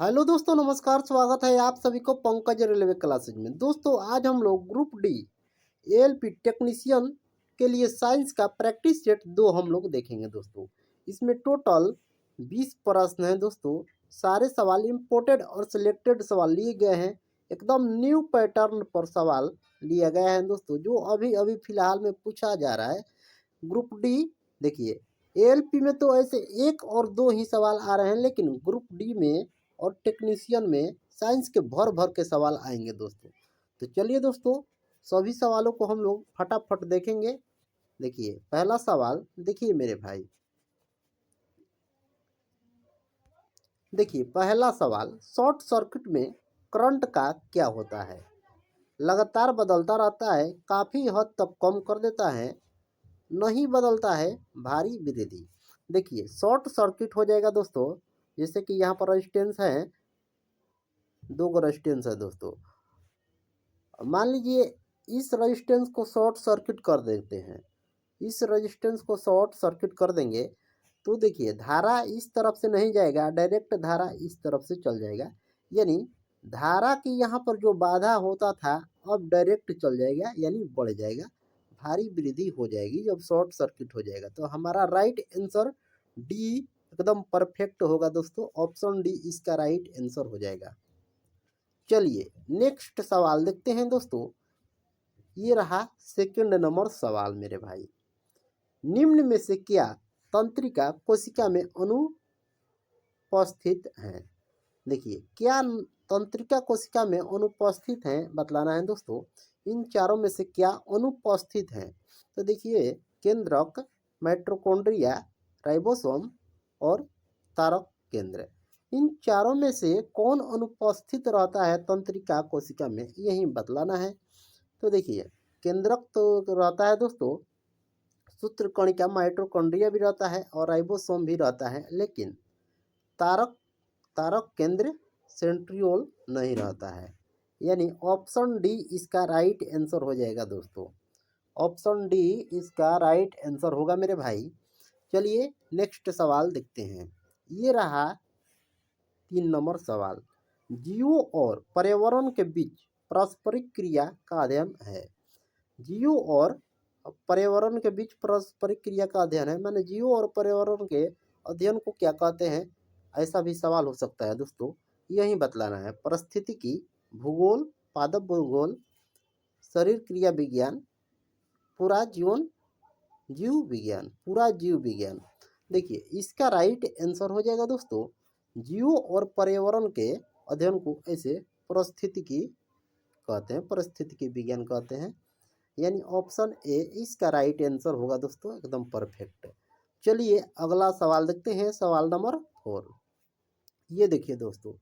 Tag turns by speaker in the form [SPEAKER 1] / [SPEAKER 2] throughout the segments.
[SPEAKER 1] Hello दोस्तों, नमस्कार। स्वागत है आप सभी को पंकज रेलवे क्लासेज में। दोस्तों, आज हम लोग ग्रुप डी एएलपी टेक्नीशियन के लिए साइंस का प्रैक्टिस सेट 2 हम लोग देखेंगे दोस्तों। इसमें टोटल 20 प्रश्न हैं दोस्तों। सारे सवाल इम्पोर्टेड और सिलेक्टेड सवाल लिए गए हैं। एकदम न्यू पैटर्न पर सवाल लिया गया है दोस्तों, जो अभी अभी फिलहाल में पूछा जा रहा है। ग्रुप डी देखिए, एएलपी में तो ऐसे 1 और 2 ही सवाल आ रहे हैं, लेकिन ग्रुप डी में और टेक्नीशियन में साइंस के भर भर के सवाल आएंगे दोस्तों। तो चलिए दोस्तों, सभी सवालों को हम लोग फटाफट देखेंगे। देखिए पहला सवाल, देखिए मेरे भाई, देखिए पहला सवाल, शॉर्ट सर्किट में करंट का क्या होता है? लगातार बदलता रहता है, काफ़ी हद तक कम कर देता है, नहीं बदलता है, भारी वृद्धि। देखिए शॉर्ट सर्किट हो जाएगा दोस्तों, जैसे कि यहाँ पर रेजिस्टेंस है, 2 गो रेजिस्टेंस है दोस्तों। मान लीजिए इस रेजिस्टेंस को शॉर्ट सर्किट कर देते हैं, इस रेजिस्टेंस को शॉर्ट सर्किट कर देंगे तो देखिए धारा इस तरफ से नहीं जाएगा, डायरेक्ट धारा इस तरफ से चल जाएगा। यानी धारा की यहाँ पर जो बाधा होता था अब डायरेक्ट चल जाएगा, यानी बढ़ जाएगा, भारी वृद्धि हो जाएगी जब शॉर्ट सर्किट हो जाएगा। तो हमारा राइट आंसर डी एकदम परफेक्ट होगा दोस्तों। ऑप्शन डी इसका राइट आंसर हो जाएगा। चलिए नेक्स्ट सवाल देखते हैं दोस्तों। ये रहा सेकंड नंबर सवाल मेरे भाई। निम्न में से क्या तंत्रिका कोशिका में अनुपस्थित है? देखिए क्या तंत्रिका कोशिका में अनुपस्थित है, बतलाना है दोस्तों। इन चारों में से क्या अनुपस्थित है? तो देखिए केंद्रक, माइटोकॉन्ड्रिया, राइबोसोम और तारक केंद्र, इन चारों में से कौन अनुपस्थित रहता है तंत्रिका कोशिका में, यही बतलाना है। तो देखिए केंद्रक तो रहता है दोस्तों, सूत्रकणिका, माइटोकॉन्ड्रिया भी रहता है और राइबोसोम भी रहता है, लेकिन तारक तारक केंद्र, सेंट्रियोल नहीं रहता है। यानी ऑप्शन डी इसका राइट आंसर हो जाएगा दोस्तों। ऑप्शन डी इसका राइट आंसर होगा मेरे भाई। चलिए नेक्स्ट सवाल देखते हैं। ये रहा 3 नंबर सवाल। जीव और पर्यावरण के बीच पारस्परिक क्रिया का अध्ययन है। जीव और पर्यावरण के बीच पारस्परिक क्रिया का अध्ययन है, माने जीव और पर्यावरण के अध्ययन को क्या कहते हैं, ऐसा भी सवाल हो सकता है दोस्तों। यही बतलाना है। परिस्थितिकी, भूगोल, पादप भूगोल, शरीर क्रिया विज्ञान, पूरा जीवन जीव विज्ञान, पूरा जीव विज्ञान। देखिए इसका राइट आंसर हो जाएगा दोस्तों, जीव और पर्यावरण के अध्ययन को ऐसे परिस्थितिकी कहते हैं, परिस्थितिकी विज्ञान कहते हैं। यानी ऑप्शन ए इसका राइट आंसर होगा दोस्तों, एकदम परफेक्ट। चलिए अगला सवाल देखते हैं, सवाल नंबर 4। ये देखिए दोस्तों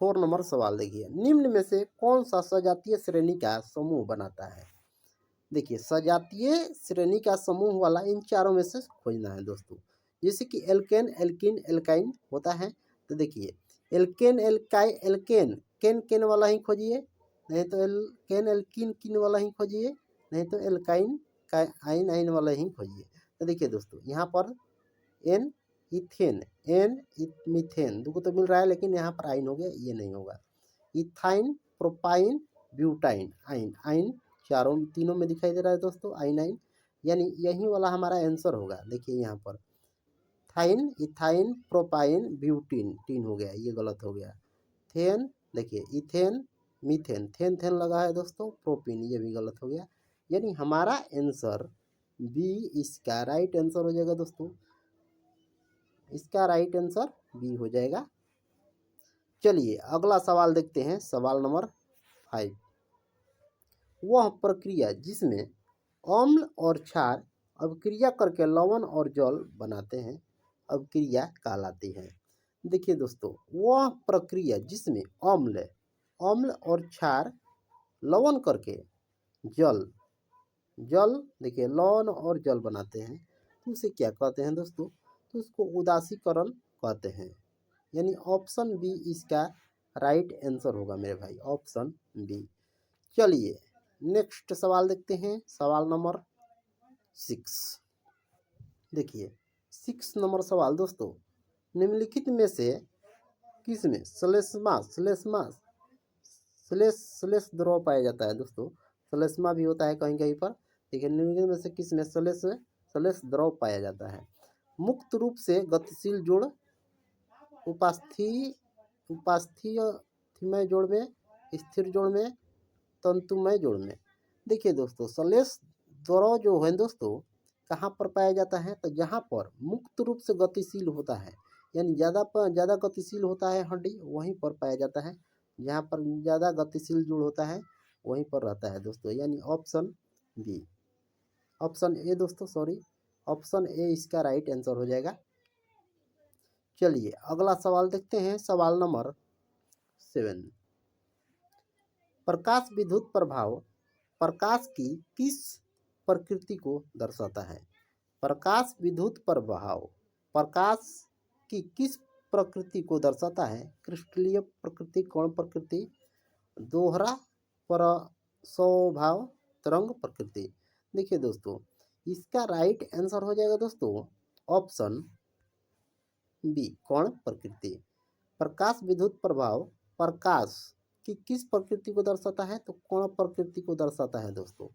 [SPEAKER 1] 4 नंबर सवाल देखिए। निम्न में से कौन सा सजातीय श्रेणी का समूह बनाता है? देखिए सजातीय श्रेणी का समूह वाला इन चारों में से खोजना है दोस्तों। जैसे कि एल्केन, एल्किन, एल्काइन होता है। तो देखिए एल्केन, एल्काइन, एल्केन केन केन वाला ही खोजिए, नहीं तो एल्केन एल्किन किन वाला ही खोजिए, नहीं तो एल्काइन का आइन आइन वाला ही खोजिए। तो देखिए दोस्तों यहाँ पर एन इथेन, एन मीथेन दो को तो मिल रहा है, लेकिन यहाँ पर आइन हो गया, ये नहीं होगा। इथाइन, प्रोपाइन, ब्यूटाइन, आइन आइन चारों तीनों में दिखाई दे रहा है दोस्तों, आइन आइन, यानी यही वाला हमारा आंसर होगा। देखिए यहाँ पर थाइन, इथाइन, प्रोपाइन, ब्यूटीन, तीन हो गया, ये गलत हो गया। थेन, देखिए इथेन, मीथेन, थेन थेन लगा है दोस्तों, प्रोपीन, ये भी गलत हो गया। यानी हमारा आंसर बी इसका राइट आंसर हो जाएगा दोस्तों। इसका राइट आंसर बी हो जाएगा। चलिए अगला सवाल देखते हैं, सवाल नंबर 5। वह प्रक्रिया जिसमें अम्ल और क्षार अभिक्रिया करके लवण और जल बनाते हैं अभिक्रिया कहलाती है। देखिए दोस्तों वह प्रक्रिया जिसमें अम्ल अम्ल और क्षार लवण करके जल जल देखिए लवण और जल बनाते हैं, तो उसे क्या कहते हैं दोस्तों? तो उसको उदासीकरण कहते हैं। यानी ऑप्शन बी इसका राइट आंसर होगा मेरे भाई, ऑप्शन बी। चलिए नेक्स्ट सवाल देखते हैं, सवाल नंबर 6। देखिए 6 नंबर सवाल दोस्तों। निम्नलिखित में से किस में? श्लेष्मा श्लेष्मा श्लेष द्रव पाया जाता है दोस्तों। श्लेष्मा भी होता है कहीं कहीं पर, ठीक है। निम्नलिखित में से किस में श्लेष द्रव पाया जाता है? मुक्त रूप से गतिशील जोड़, उपास्थीयमय जोड़ में, स्थिर जोड़ में, तंतुमय जोड़ में। देखिए दोस्तों, श्लेष द्रव जो है दोस्तों कहाँ पर पाया जाता है? तो जहाँ पर मुक्त रूप से गतिशील होता है, यानी ज़्यादा गतिशील होता है हड्डी, वहीं पर पाया जाता है। जहाँ पर ज़्यादा गतिशील जोड़ होता है वहीं पर रहता है दोस्तों, यानी ऑप्शन बी, ऑप्शन ए दोस्तों, सॉरी, ऑप्शन ए इसका राइट आंसर हो जाएगा। चलिए अगला सवाल देखते हैं, सवाल नंबर 7। प्रकाश विद्युत प्रभाव प्रकाश की किस प्रकृति को दर्शाता है? प्रकाश विद्युत प्रभाव प्रकाश की किस प्रकृति को दर्शाता है? क्रिस्टलीय प्रकृति, कण प्रकृति, दोहरा स्वभाव, तरंग प्रकृति। देखिए दोस्तों, इसका राइट आंसर हो जाएगा दोस्तों ऑप्शन बी, कण प्रकृति। प्रकाश विद्युत प्रभाव प्रकाश की किस प्रकृति को दर्शाता है? तो कण प्रकृति को दर्शाता है दोस्तों।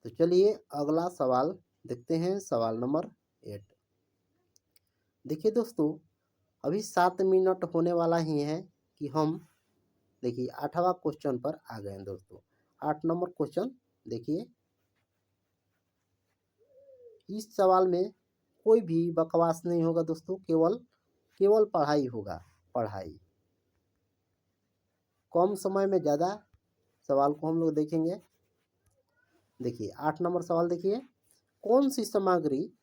[SPEAKER 1] तो चलिए अगला सवाल देखते हैं, सवाल नंबर 8। देखिए दोस्तों, अभी 7 मिनट होने वाला ही है कि हम देखिए 8वां क्वेश्चन पर आ गए हैं दोस्तों। 8 नंबर क्वेश्चन देखिए, इस सवाल में कोई भी बकवास नहीं होगा दोस्तों, केवल पढ़ाई होगा, पढ़ाई। कम समय में ज़्यादा सवाल को हम लोग देखेंगे। देखिए 8 नंबर सवाल देखिए, कौन सी सामग्री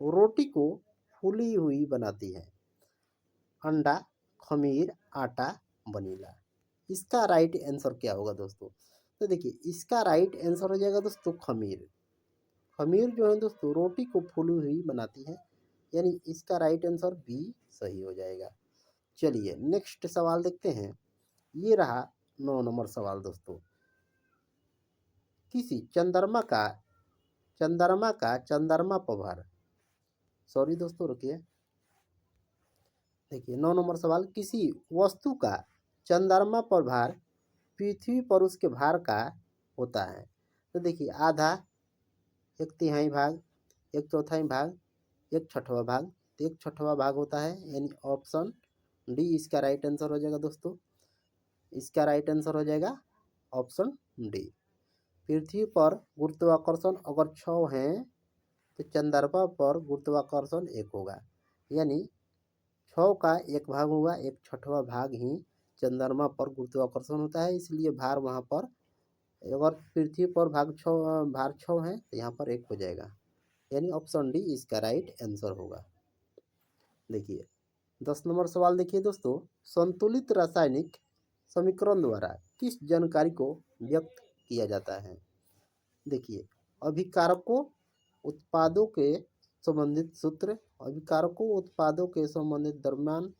[SPEAKER 1] रोटी को फूली हुई बनाती है? अंडा, खमीर, आटा, वनीला। इसका राइट आंसर क्या होगा दोस्तों? तो देखिए इसका राइट आंसर हो जाएगा दोस्तों खमीर। खमीर जो है दोस्तों रोटी को फूली हुई बनाती है, यानी इसका राइट आंसर बी सही हो जाएगा। चलिए नेक्स्ट सवाल देखते हैं, ये रहा 9 नंबर सवाल दोस्तों। किसी चंद्रमा का चंद्रमा पर, सॉरी दोस्तों रुकिए, देखिए 9 नंबर सवाल, किसी वस्तु का चंद्रमा पर भार पृथ्वी पर उसके भार का होता है? तो देखिए आधा, 1/3 भाग, 1/4 भाग, 1/6 भाग। तो 1/6 भाग होता है, यानी ऑप्शन डी इसका राइट आंसर हो जाएगा दोस्तों। इसका राइट आंसर हो जाएगा ऑप्शन डी। पृथ्वी पर गुरुत्वाकर्षण अगर 6 है तो चंद्रमा पर गुरुत्वाकर्षण 1 होगा, यानी 6 का 1 भाग होगा, 1/6 भाग ही चंद्रमा पर गुरुत्वाकर्षण होता है, इसलिए भार वहाँ पर, अगर पृथ्वी पर भार 6 है तो यहाँ पर 1 हो जाएगा, यानी ऑप्शन डी इसका राइट आंसर होगा। देखिए 10 नंबर सवाल देखिए दोस्तों, संतुलित रासायनिक समीकरण द्वारा किस जानकारी को व्यक्त किया जाता है? देखिए अभिकारकों उत्पादों के संबंधित सूत्र, अभिकारकों उत्पादों के संबंधित दरम्यान,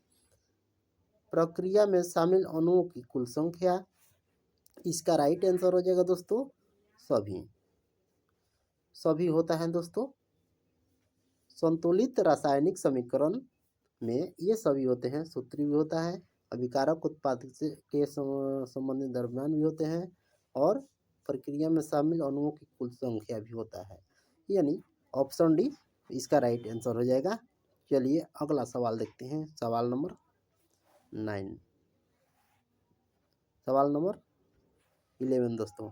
[SPEAKER 1] प्रक्रिया में शामिल अणुओं की कुल संख्या। इसका राइट आंसर हो जाएगा दोस्तों सभी होता है दोस्तों। संतुलित रासायनिक समीकरण में ये सभी होते हैं, सूत्र भी होता है, अभिकारक उत्पाद के संबंधित दरम्यान भी होते हैं, और प्रक्रिया में शामिल अणुओं की कुल संख्या भी होता है, यानी ऑप्शन डी इसका राइट आंसर हो जाएगा। चलिए अगला सवाल देखते हैं, सवाल नंबर 9, सवाल नंबर 11 दोस्तों।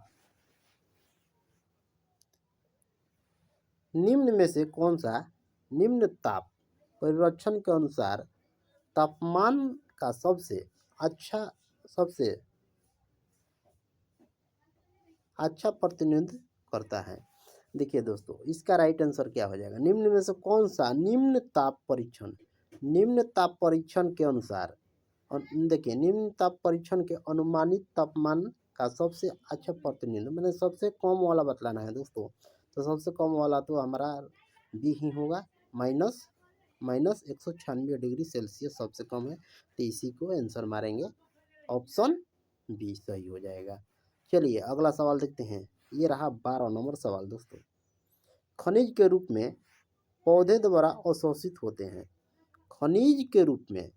[SPEAKER 1] निम्न में से कौन सा निम्न ताप परिरक्षण के अनुसार तापमान का सबसे अच्छा प्रतिनिधित्व करता है? देखिए दोस्तों इसका राइट आंसर क्या हो जाएगा, निम्न में से कौन सा निम्न ताप परीक्षण के अनुसार, और देखिए निम्न ताप परीक्षण के अनुमानित तापमान का सबसे अच्छा प्रतिनिधित्व, मैंने सबसे कम वाला बतलाना है दोस्तों, तो सबसे कम वाला तो हमारा बी ही होगा, -196 डिग्री सेल्सियस सबसे कम है, तो इसी को आंसर मारेंगे, ऑप्शन बी सही हो जाएगा। चलिए अगला सवाल देखते हैं, ये रहा 12 नंबर सवाल दोस्तों। खनिज के रूप में पौधे द्वारा अवशोषित होते हैं, खनिज के रूप में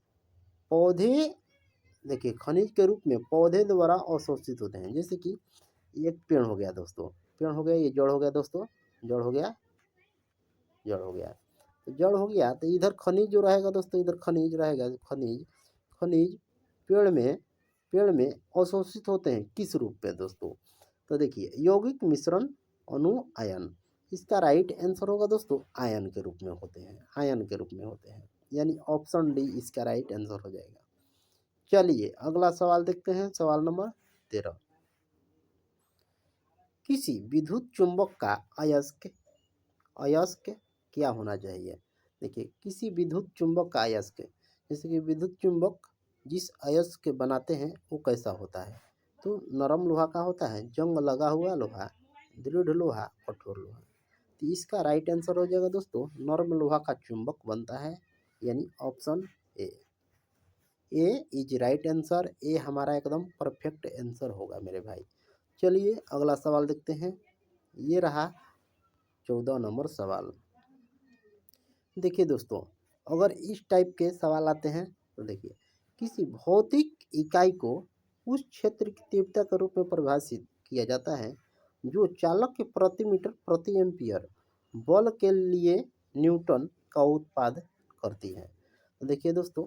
[SPEAKER 1] पौधे, देखिए खनिज के रूप में पौधे द्वारा अवशोषित होते हैं। जैसे कि एक पेड़ हो गया दोस्तों, पेड़ हो गया, ये जड़ हो गया दोस्तों, जड़ हो गया, जड़ हो गया, तो जड़ हो गया तो इधर खनिज जो रहेगा दोस्तों, इधर खनिज रहेगा, खनिज, खनिज पेड़ में अवशोषित होते हैं किस रूप में दोस्तों? तो देखिए यौगिक मिश्रण अणु आयन, इसका राइट आंसर होगा दोस्तों आयन के रूप में होते हैं, आयन के रूप में होते हैं, यानी ऑप्शन डी इसका राइट आंसर हो जाएगा। चलिए अगला सवाल देखते हैं, सवाल नंबर 13। किसी विद्युत चुंबक का अयस्क अयस्क क्या होना चाहिए? देखिए किसी विद्युत चुंबक का अयस्क, जैसे कि विद्युत चुंबक जिस अयस्क बनाते हैं वो कैसा होता है? तो नरम लोहा का होता है, जंग लगा हुआ लोहा, दृढ़ लोहा, कठोर लोहा। तो इसका राइट आंसर हो जाएगा दोस्तों नरम लोहा का चुंबक बनता है, यानी option A. A is right answer, A हमारा एकदम परफेक्ट आंसर होगा मेरे भाई। चलिए अगला सवाल देखते हैं, ये रहा 14 नंबर सवाल। देखिए दोस्तों अगर इस टाइप के सवाल आते हैं तो देखिए किसी भौतिक इकाई को उस क्षेत्र की तीव्रता के रूप में परिभाषित किया जाता है जो चालक के प्रति मीटर प्रति एम्पियर बल के लिए न्यूटन का उत्पाद करती है। तो देखिए दोस्तों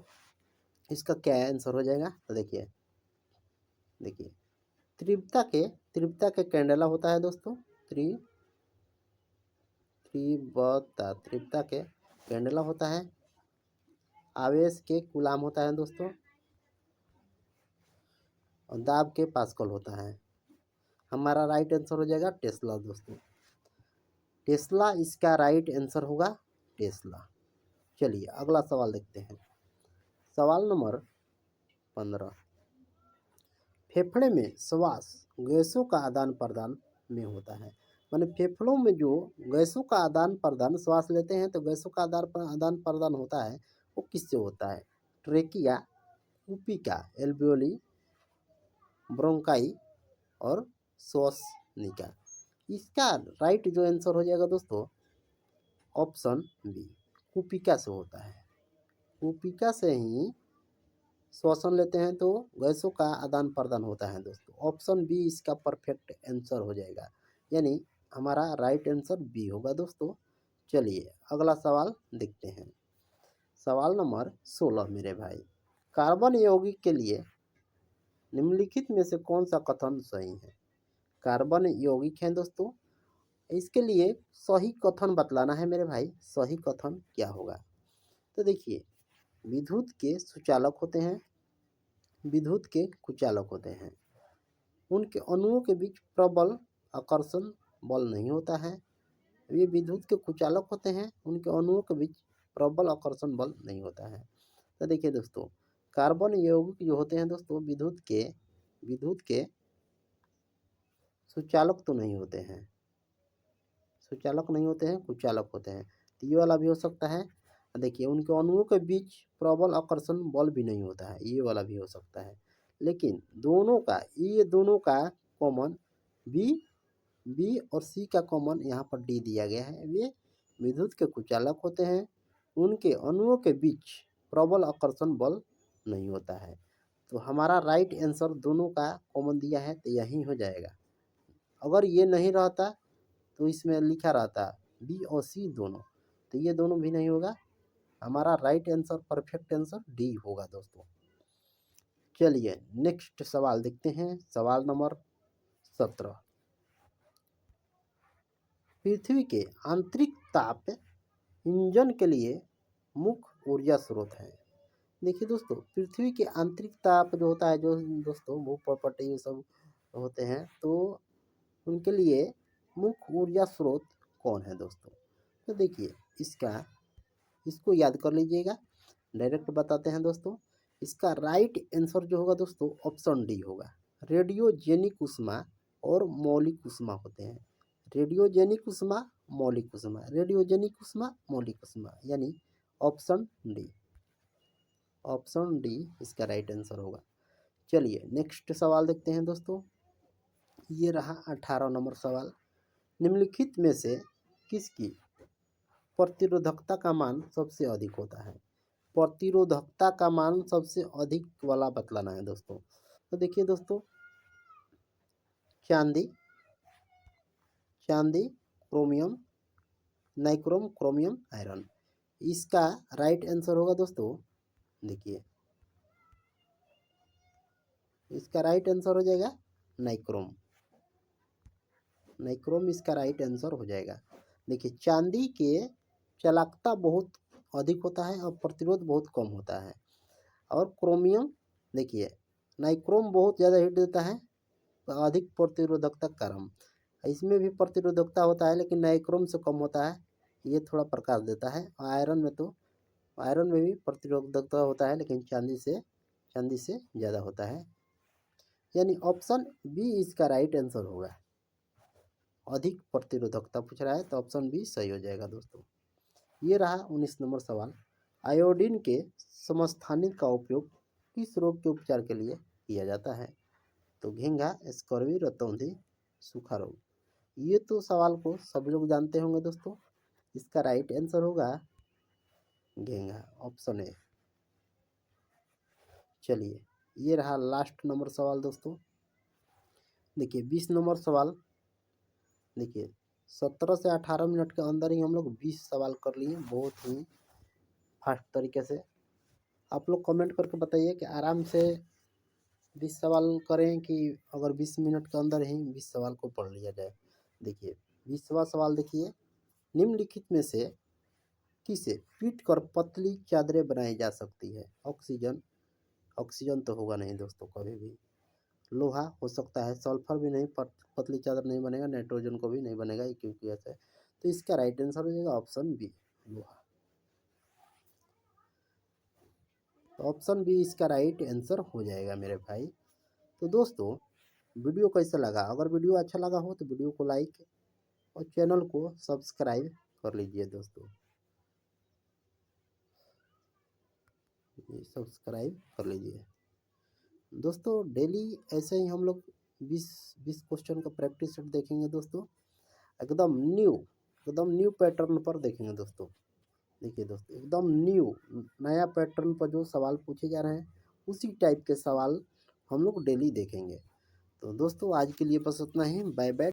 [SPEAKER 1] इसका क्या आंसर हो जाएगा? तो देखिए तीव्रता के कैंडेला होता है दोस्तों, तीव्रता के कैंडेला होता है, आवेश के कूलाम होता है दोस्तों, और दाब के पास्कल होता है। हमारा राइट आंसर हो जाएगा टेस्ला दोस्तों, टेस्ला इसका राइट आंसर होगा, टेस्ला। चलिए अगला सवाल देखते हैं, सवाल नंबर 15। फेफड़े में श्वास गैसों का आदान प्रदान में होता है, माने फेफड़ों में जो गैसों का आदान प्रदान, श्वास लेते हैं तो गैसों का आदान प्रदान होता है, वो किससे होता है? ट्रेकिया, कुपिका, एल्वियोली, ब्रोंकाई और श्वसनिका। इसका राइट जो आंसर हो जाएगा दोस्तों ऑप्शन बी, कुपिका से होता है। कुपिका से ही श्वसन लेते हैं तो गैसों का आदान प्रदान होता है दोस्तों, ऑप्शन बी इसका परफेक्ट आंसर हो जाएगा, यानी हमारा राइट आंसर बी होगा दोस्तों। चलिए अगला सवाल देखते हैं, सवाल नंबर 16 मेरे भाई। कार्बन यौगिक के लिए निम्नलिखित में से कौन सा कथन सही है? कार्बन यौगिक है दोस्तों, इसके लिए सही कथन बतलाना है मेरे भाई, सही कथन क्या होगा? तो देखिए विद्युत के सुचालक होते हैं, विद्युत के कुचालक होते हैं, उनके अणुओं के बीच प्रबल आकर्षण बल नहीं होता है। ये विद्युत के कुचालक होते हैं, उनके अणुओं के बीच प्रबल आकर्षण बल नहीं होता है। तो देखिए दोस्तों कार्बन यौगिक जो होते हैं दोस्तों विद्युत के सुचालक तो नहीं होते हैं, सुचालक नहीं होते हैं, कुचालक होते हैं। तो ये वाला भी हो सकता है। देखिए उनके अणुओं के बीच प्रबल आकर्षण बल भी नहीं होता है, ये वाला भी हो सकता है। लेकिन दोनों का कॉमन बी और सी का कॉमन यहाँ पर डी दिया गया है। वे विद्युत के कुचालक होते हैं, उनके अणुओं के बीच प्रबल आकर्षण बल नहीं होता है। तो हमारा राइट आंसर दोनों का कॉमन दिया है तो यही हो जाएगा। अगर ये नहीं रहता तो इसमें लिखा रहता बी और सी दोनों, तो ये दोनों भी नहीं होगा। हमारा right answer perfect answer D होगा दोस्तों। चलिए नेक्स्ट सवाल देखते हैं, सवाल नंबर 17। पृथ्वी के आंतरिक ताप इंजन के लिए मुख्य ऊर्जा स्रोत है। देखिए दोस्तों पृथ्वी के आंतरिक ताप जो होता है, जो दोस्तों भूपटल ये सब होते हैं, तो उनके लिए मुख्य ऊर्जा स्रोत कौन है दोस्तों? तो देखिए इसको याद कर लीजिएगा, डायरेक्ट बताते हैं दोस्तों। इसका राइट आंसर जो होगा दोस्तों ऑप्शन डी होगा, रेडियोजेनिक उष्मा और मौलिक उष्मा होते हैं। रेडियोजेनिक उष्मा, मौलिक उष्मा, रेडियोजेनिक उष्मा, मौलिक उष्मा, यानी ऑप्शन डी इसका राइट आंसर होगा। चलिए नेक्स्ट सवाल देखते हैं दोस्तों, ये रहा 18 नंबर सवाल। निम्नलिखित में से किसकी प्रतिरोधकता का मान सबसे अधिक होता है? प्रतिरोधकता का मान सबसे अधिक वाला बतलाना है दोस्तों। तो देखिए दोस्तों, चांदी, चांदी, क्रोमियम, नाइक्रोम, क्रोमियम, आयरन। इसका राइट आंसर होगा दोस्तों, देखिए इसका राइट आंसर हो जाएगा नाइक्रोम। नाइक्रोम इसका राइट आंसर हो जाएगा। देखिए चांदी के चालकता बहुत अधिक होता है और प्रतिरोध बहुत कम होता है। और क्रोमियम, देखिए नाइक्रोम बहुत ज़्यादा हीट देता है, अधिक प्रतिरोधकता कारण। इसमें भी प्रतिरोधकता होता है लेकिन नाइक्रोम से कम होता है, ये थोड़ा प्रकाश देता है। आयरन में भी प्रतिरोधकता होता है लेकिन चांदी से ज़्यादा होता है। यानी ऑप्शन बी इसका राइट आंसर होगा। अधिक प्रतिरोधकता पूछ रहा है तो ऑप्शन बी सही हो जाएगा दोस्तों। ये रहा 19 नंबर सवाल। आयोडीन के समस्थानिक का उपयोग किस रोग के उपचार के लिए किया जाता है? तो घिंघा, स्कर्वी, रतौंधी, सूखा रोग। ये तो सवाल को सभी लोग जानते होंगे दोस्तों। इसका राइट आंसर होगा घिंघा, ऑप्शन ए। चलिए ये रहा लास्ट नंबर सवाल दोस्तों। देखिए 20 नंबर सवाल। देखिए 17 से 18 मिनट के अंदर ही हम लोग 20 सवाल कर लिए, बहुत ही फास्ट तरीके से। आप लोग कमेंट करके बताइए कि आराम से 20 सवाल करें कि अगर 20 मिनट के अंदर ही 20 सवाल को पढ़ लिया जाए। देखिए 20वां सवाल देखिए, निम्नलिखित में से किसे पीट कर पतली चादरें बनाई जा सकती है? ऑक्सीजन, ऑक्सीजन तो होगा नहीं दोस्तों कभी भी। लोहा हो सकता है, सल्फर भी नहीं, पतली चादर नहीं बनेगा, नाइट्रोजन को भी नहीं बनेगा, क्योंकि ऐसा है। तो इसका राइट आंसर हो जाएगा ऑप्शन बी, लोहा। तो ऑप्शन बी इसका राइट आंसर हो जाएगा मेरे भाई। तो दोस्तों वीडियो कैसा लगा? अगर वीडियो अच्छा लगा हो तो वीडियो को लाइक और चैनल को सब्सक्राइब कर लीजिए दोस्तों। सब्सक्राइब कर लीजिए दोस्तों। डेली ऐसे ही हम लोग 20 क्वेश्चन का प्रैक्टिस सेट देखेंगे दोस्तों। एकदम न्यू पैटर्न पर देखेंगे दोस्तों। देखिए दोस्तों एकदम नया पैटर्न पर जो सवाल पूछे जा रहे हैं उसी टाइप के सवाल हम लोग डेली देखेंगे। तो दोस्तों आज के लिए बस उतना ही। Bye bye.